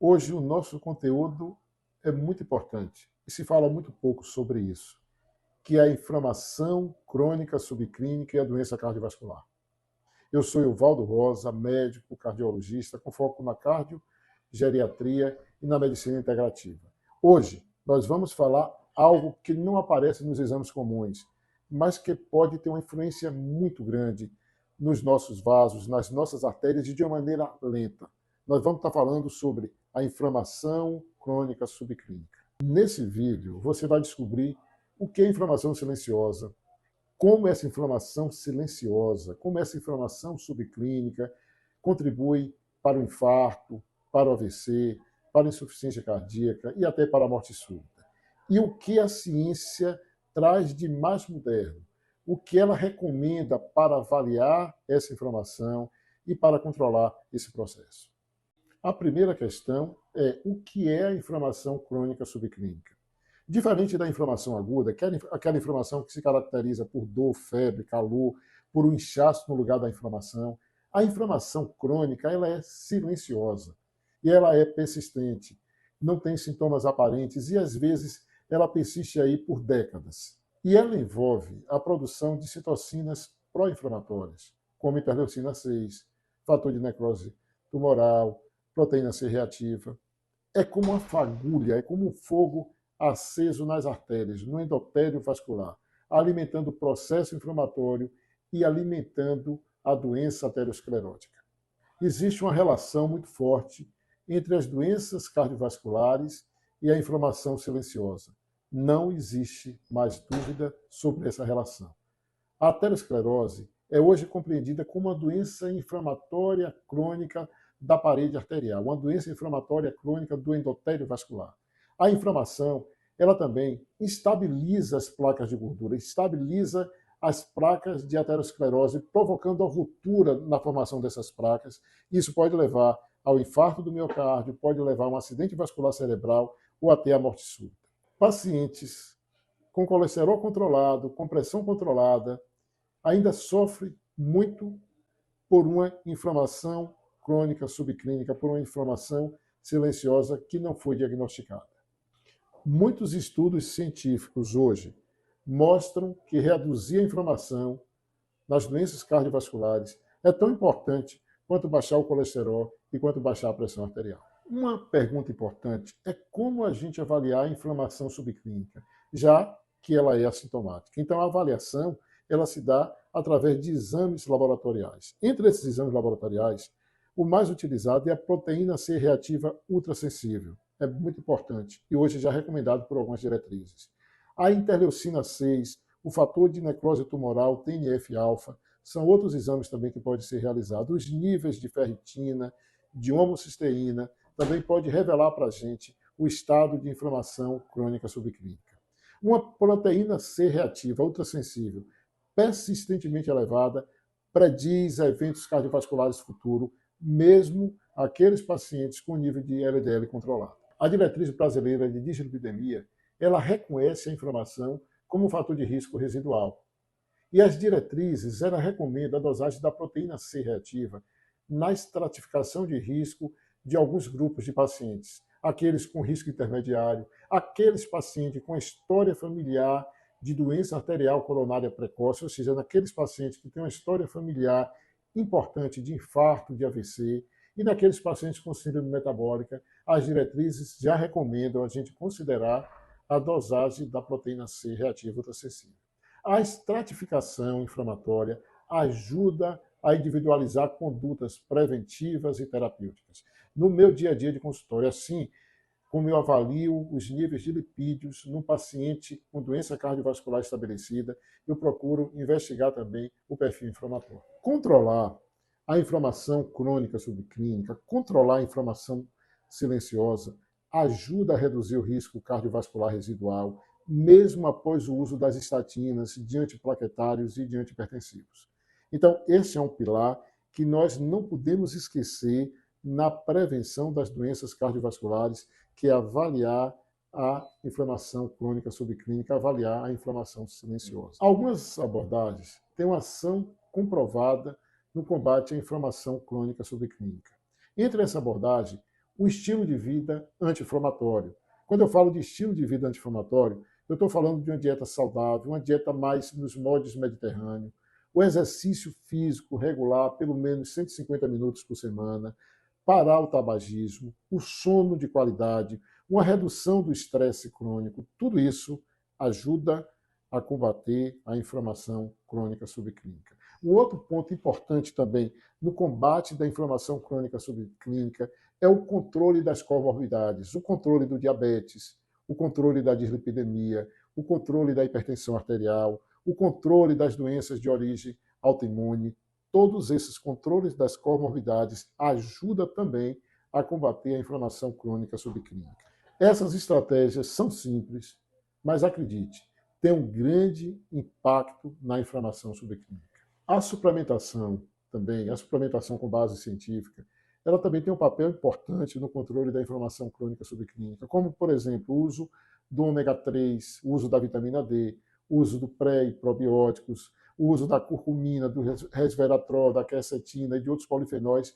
Hoje o nosso conteúdo é muito importante e se fala muito pouco sobre isso, que é a inflamação crônica subclínica e a doença cardiovascular. Eu sou Evaldo Rosa, médico cardiologista com foco na cardiogeriatria e na medicina integrativa. Hoje nós vamos falar algo que não aparece nos exames comuns, mas que pode ter uma influência muito grande nos nossos vasos, nas nossas artérias e de uma maneira lenta. Nós vamos estar falando sobre a inflamação crônica subclínica. Nesse vídeo, você vai descobrir o que é inflamação silenciosa, como essa inflamação silenciosa, como essa inflamação subclínica contribui para o infarto, para o AVC, para a insuficiência cardíaca e até para a morte súbita. E o que a ciência traz de mais moderno, o que ela recomenda para avaliar essa inflamação e para controlar esse processo. A primeira questão é o que é a inflamação crônica subclínica. Diferente da inflamação aguda, aquela inflamação que se caracteriza por dor, febre, calor, por um inchaço no lugar da inflamação, a inflamação crônica ela é silenciosa e ela é persistente, não tem sintomas aparentes e às vezes ela persiste aí por décadas. E ela envolve a produção de citocinas pró-inflamatórias, como interleucina 6, fator de necrose tumoral, proteína C reativa. É como uma fagulha, é como um fogo aceso nas artérias, no endotélio vascular, alimentando o processo inflamatório e alimentando a doença aterosclerótica. Existe uma relação muito forte entre as doenças cardiovasculares e a inflamação silenciosa. Não existe mais dúvida sobre essa relação. A aterosclerose é hoje compreendida como uma doença inflamatória crônica da parede arterial, uma doença inflamatória crônica do endotélio vascular. A inflamação, ela também estabiliza as placas de gordura, estabiliza as placas de aterosclerose, provocando a ruptura na formação dessas placas. Isso pode levar ao infarto do miocárdio, pode levar a um acidente vascular cerebral ou até a morte súbita. Pacientes com colesterol controlado, com pressão controlada, ainda sofrem muito por uma inflamação crônica subclínica, por uma inflamação silenciosa que não foi diagnosticada. Muitos estudos científicos hoje mostram que reduzir a inflamação nas doenças cardiovasculares é tão importante quanto baixar o colesterol e quanto baixar a pressão arterial. Uma pergunta importante é como a gente avaliar a inflamação subclínica, já que ela é assintomática. Então, a avaliação ela se dá através de exames laboratoriais. Entre esses exames laboratoriais, o mais utilizado é a proteína C reativa ultrassensível. É muito importante e hoje já recomendado por algumas diretrizes. A interleucina 6, o fator de necrose tumoral, TNF-alfa, são outros exames também que podem ser realizados. Os níveis de ferritina, de homocisteína, também pode revelar para a gente o estado de inflamação crônica subclínica. Uma proteína C reativa ultrassensível persistentemente elevada prediz eventos cardiovasculares futuros, mesmo aqueles pacientes com nível de LDL controlado. A diretriz brasileira de dislipidemia, ela reconhece a inflamação como um fator de risco residual. E as diretrizes, ela recomenda a dosagem da proteína C reativa na estratificação de risco de alguns grupos de pacientes, aqueles com risco intermediário, aqueles pacientes com história familiar de doença arterial coronária precoce, ou seja, naqueles pacientes que têm uma história familiar importante de infarto, de AVC, e naqueles pacientes com síndrome metabólica, as diretrizes já recomendam a gente considerar a dosagem da proteína C reativa ultrassensível. A estratificação inflamatória ajuda a individualizar condutas preventivas e terapêuticas. No meu dia a dia de consultório, assim como eu avalio os níveis de lipídios num paciente com doença cardiovascular estabelecida, eu procuro investigar também o perfil inflamatório. Controlar a inflamação crônica subclínica, controlar a inflamação silenciosa, ajuda a reduzir o risco cardiovascular residual, mesmo após o uso das estatinas, de antiplaquetários e de antihipertensivos. Então, esse é um pilar que nós não podemos esquecer na prevenção das doenças cardiovasculares, que é avaliar a inflamação crônica subclínica, avaliar a inflamação silenciosa. Algumas abordagens têm uma ação comprovada no combate à inflamação crônica subclínica. Entre essa abordagem, um estilo de vida anti-inflamatório. Quando eu falo de estilo de vida anti-inflamatório, eu estou falando de uma dieta saudável, uma dieta mais nos moldes mediterrâneos, o exercício físico regular, pelo menos 150 minutos por semana, parar o tabagismo, o sono de qualidade, uma redução do estresse crônico, tudo isso ajuda a combater a inflamação crônica subclínica. Um outro ponto importante também no combate da inflamação crônica subclínica é o controle das comorbidades, o controle do diabetes, o controle da dislipidemia, o controle da hipertensão arterial, o controle das doenças de origem autoimune. Todos esses controles das comorbidades ajudam também a combater a inflamação crônica subclínica. Essas estratégias são simples, mas acredite, tem um grande impacto na inflamação subclínica. A suplementação também, a suplementação com base científica, ela também tem um papel importante no controle da inflamação crônica subclínica, como, por exemplo, o uso do ômega 3, o uso da vitamina D, o uso do pré e probióticos, o uso da curcumina, do resveratrol, da quercetina e de outros polifenóis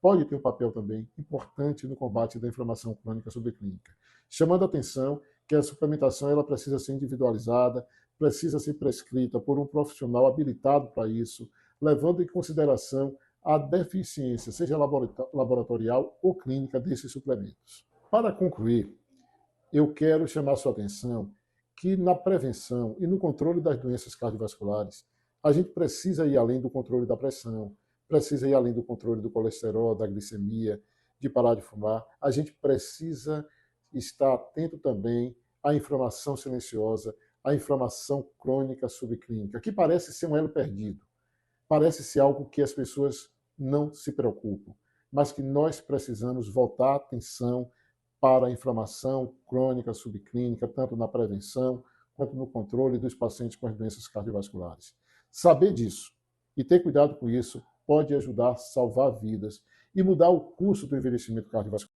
pode ter um papel também importante no combate da inflamação crônica subclínica. Chamando a atenção que a suplementação ela precisa ser individualizada, precisa ser prescrita por um profissional habilitado para isso, levando em consideração a deficiência, seja laboratorial ou clínica, desses suplementos. Para concluir, eu quero chamar sua atenção que na prevenção e no controle das doenças cardiovasculares, a gente precisa ir além do controle da pressão, precisa ir além do controle do colesterol, da glicemia, de parar de fumar. A gente precisa estar atento também à inflamação silenciosa, à inflamação crônica subclínica, que parece ser um elo perdido, parece ser algo que as pessoas não se preocupam, mas que nós precisamos voltar a atenção para a inflamação crônica subclínica, tanto na prevenção quanto no controle dos pacientes com as doenças cardiovasculares. Saber disso e ter cuidado com isso pode ajudar a salvar vidas e mudar o curso do envelhecimento cardiovascular.